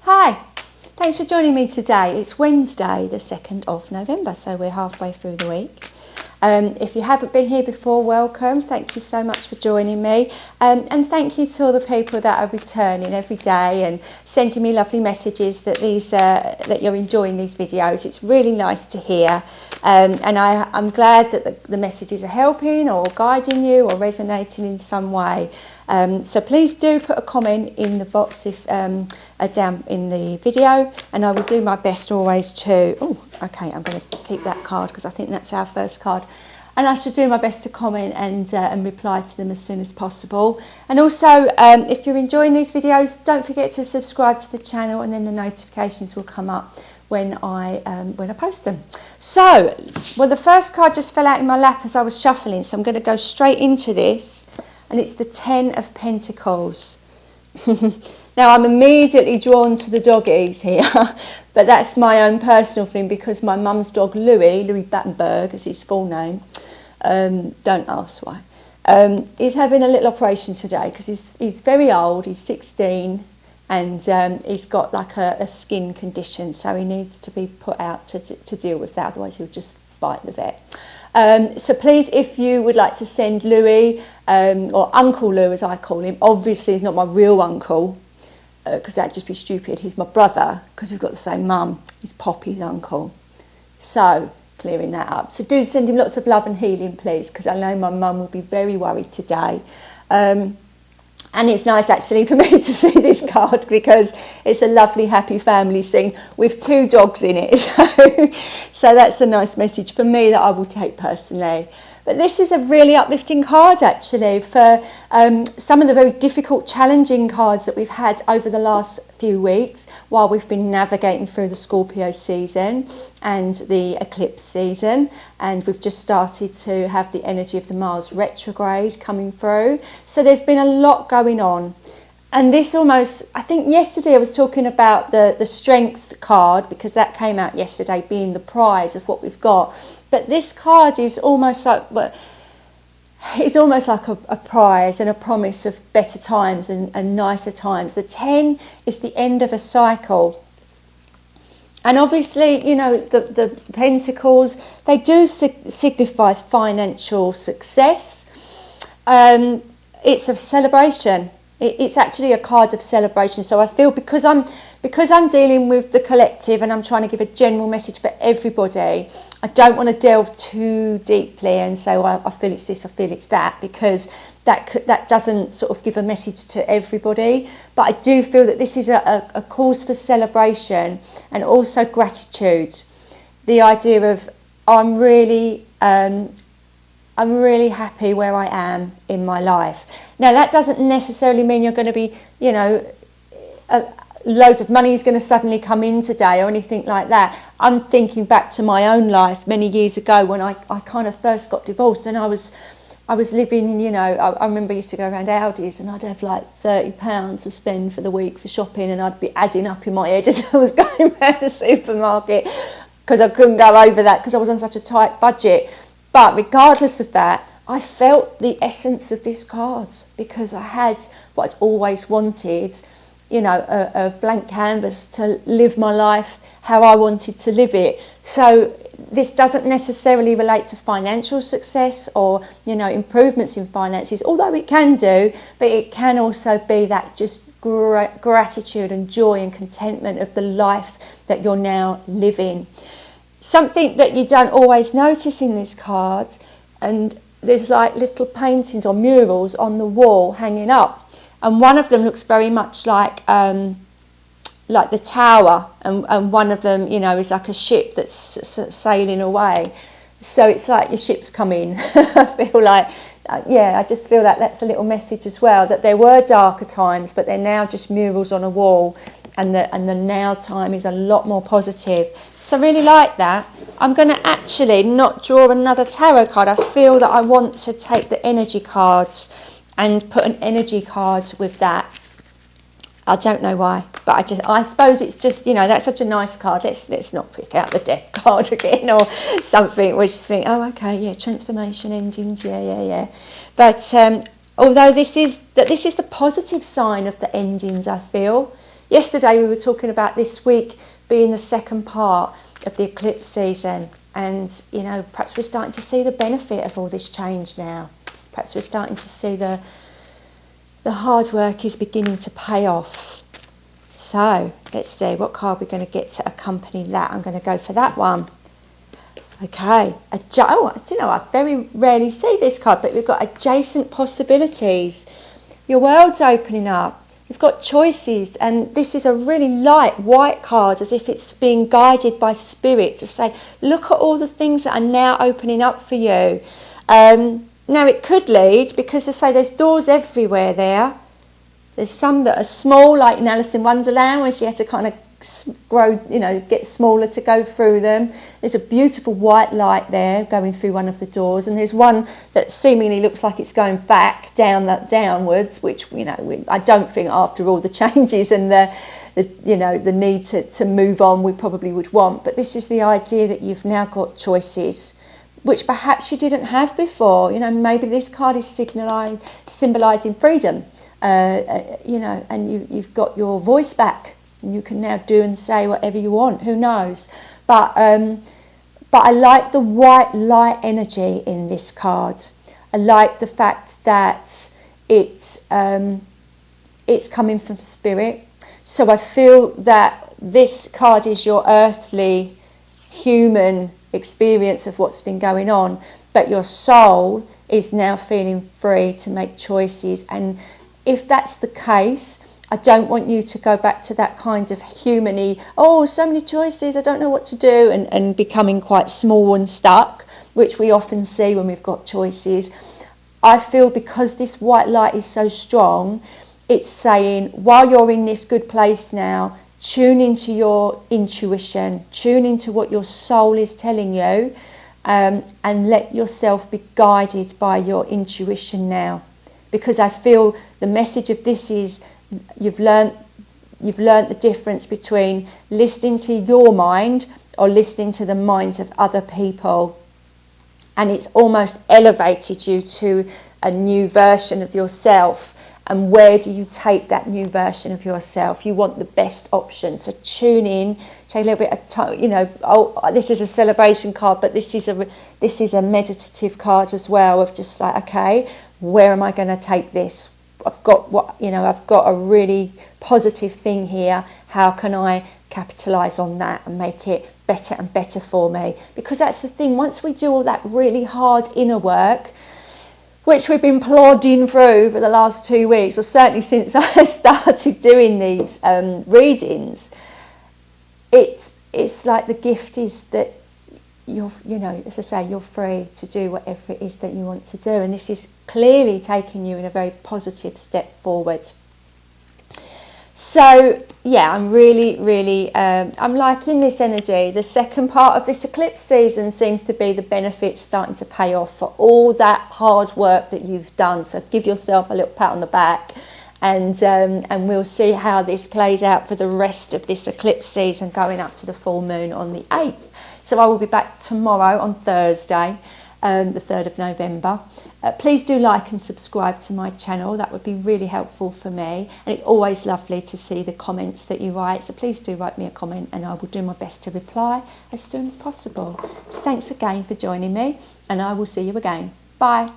Hi, thanks for joining me today. It's Wednesday, the 2nd of November, so we're halfway through the week. If you haven't been here before, welcome. Thank you so much for joining me. And thank you to all the people that are returning every day and sending me lovely messages that that you're enjoying these videos. It's really nice to hear. And I'm glad that the messages are helping or guiding you or resonating in some way. So please do put a comment in the box if down in the video, and I will do my best always to... Oh, okay, I'm going to keep that card because I think that's our first card. And I should do my best to comment and reply to them as soon as possible. And also, if you're enjoying these videos, don't forget to subscribe to the channel, and then the notifications will come up when I post them. So, well, the first card just fell out in my lap as I was shuffling, so I'm going to go straight into this, and it's the 10 of Pentacles. Now, I'm immediately drawn to the doggies here, but that's my own personal thing because my mum's dog, Louis Battenberg is his full name, don't ask why, he's having a little operation today because he's very old, he's 16, and he's got like a skin condition, so he needs to be put out to deal with that, otherwise he'll just bite the vet. So please, if you would like to send Louis, or Uncle Lou as I call him, obviously he's not my real uncle, because that'd just be stupid. He's my brother because we've got the same mum. He's Poppy's uncle. So, clearing that up. So do send him lots of love and healing, please, because I know my mum will be very worried today. And it's nice actually for me to see this card because it's a lovely happy family scene with 2 dogs in it. So that's a nice message for me that I will take personally. But this is a really uplifting card actually for some of the very difficult, challenging cards that we've had over the last few weeks while we've been navigating through the Scorpio season and the eclipse season. And we've just started to have the energy of the Mars retrograde coming through. So there's been a lot going on. And this almost, I think yesterday I was talking about the strength card because that came out yesterday being the prize of what we've got. But this card is almost like, it's almost like a prize and a promise of better times and nicer times. The 10 is the end of a cycle. And obviously, you know, the Pentacles, they do signify financial success. It's a celebration. It's actually a card of celebration. So I feel because I'm dealing with the collective and I'm trying to give a general message for everybody, I don't want to delve too deeply and say, well, I feel it's this, I feel it's that, because that doesn't sort of give a message to everybody. But I do feel that this is a cause for celebration and also gratitude. The idea of I'm really happy where I am in my life. Now, that doesn't necessarily mean you're going to be, you know, loads of money is going to suddenly come in today or anything like that. I'm thinking back to my own life many years ago when I kind of first got divorced, and I was living, you know, I remember I used to go around Aldi's and I'd have like £30 to spend for the week for shopping, and I'd be adding up in my head as I was going around the supermarket because I couldn't go over that because I was on such a tight budget. But regardless of that, I felt the essence of this card because I had what I'd always wanted, you know, a blank canvas to live my life how I wanted to live it. So this doesn't necessarily relate to financial success or, you know, improvements in finances, although it can do, but it can also be that just gratitude and joy and contentment of the life that you're now living. Something that you don't always notice in this card, and there's like little paintings or murals on the wall hanging up, and one of them looks very much like the tower, and one of them, you know, is like a ship that's sailing away. So it's like your ship's coming. I feel like, I just feel like that's a little message as well, that there were darker times, but they're now just murals on a wall, and the now time is a lot more positive. So I really like that. I'm going to actually not draw another tarot card. I feel that I want to take the energy cards and put an energy card with that. I don't know why, but I suppose it's just, you know, that's such a nice card. Let's not pick out the death card again or something. We just think, oh, okay, yeah, transformation engines, yeah. But although this is the positive sign of the endings, I feel, Yesterday we were talking about this week being the second part of the eclipse season, and you know, perhaps we're starting to see the benefit of all this change now. Perhaps we're starting to see the hard work is beginning to pay off. So let's see what card we're going to get to accompany that. I'm going to go for that one. Okay, do you know, I very rarely see this card, but we've got adjacent possibilities. Your world's opening up. You've got choices, and this is a really light white card, as if it's being guided by spirit to say, look at all the things that are now opening up for you. Now it could lead, because as I say, there's doors everywhere there. There's some that are small, like in Alice in Wonderland, where she had to kind of grow, you know, get smaller to go through them. There's a beautiful white light there going through one of the doors, and there's one that seemingly looks like it's going back downwards, which, you know, I don't think after all the changes and the you know, the need to move on, we probably would want. But this is the idea that you've now got choices which perhaps you didn't have before. You know, maybe this card is symbolising freedom, you know, and you've got your voice back. You can now do and say whatever you want. Who knows? But I like the white light energy in this card. I like the fact that it's coming from spirit. So I feel that this card is your earthly, human experience of what's been going on, but your soul is now feeling free to make choices. And if that's the case, I don't want you to go back to that kind of human-y, oh, so many choices, I don't know what to do, and becoming quite small and stuck, which we often see when we've got choices. I feel because this white light is so strong, it's saying, while you're in this good place now, tune into your intuition, tune into what your soul is telling you, and let yourself be guided by your intuition now. Because I feel the message of this is, you've learnt the difference between listening to your mind or listening to the minds of other people, and it's almost elevated you to a new version of yourself. And where do you take that new version of yourself? You want the best option. So tune in, take a little bit of time. You know, oh, this is a celebration card, but this is a meditative card as well, of just like, okay, where am I going to take this? I've got a really positive thing here. How can I capitalise on that and make it better and better for me? Because that's the thing. Once we do all that really hard inner work, which we've been plodding through for the last 2 weeks, or certainly since I started doing these readings, it's like the gift is that you're, you know, as I say, you're free to do whatever it is that you want to do, and this is clearly taking you in a very positive step forward. So yeah, I'm really I'm liking this energy. The second part of this eclipse season seems to be the benefits starting to pay off for all that hard work that you've done. So give yourself a little pat on the back, and we'll see how this plays out for the rest of this eclipse season going up to the full moon on the 8th. So I will be back tomorrow on Thursday, the 3rd of November. Please do like and subscribe to my channel. That would be really helpful for me. And it's always lovely to see the comments that you write. So please do write me a comment, and I will do my best to reply as soon as possible. So thanks again for joining me, and I will see you again. Bye.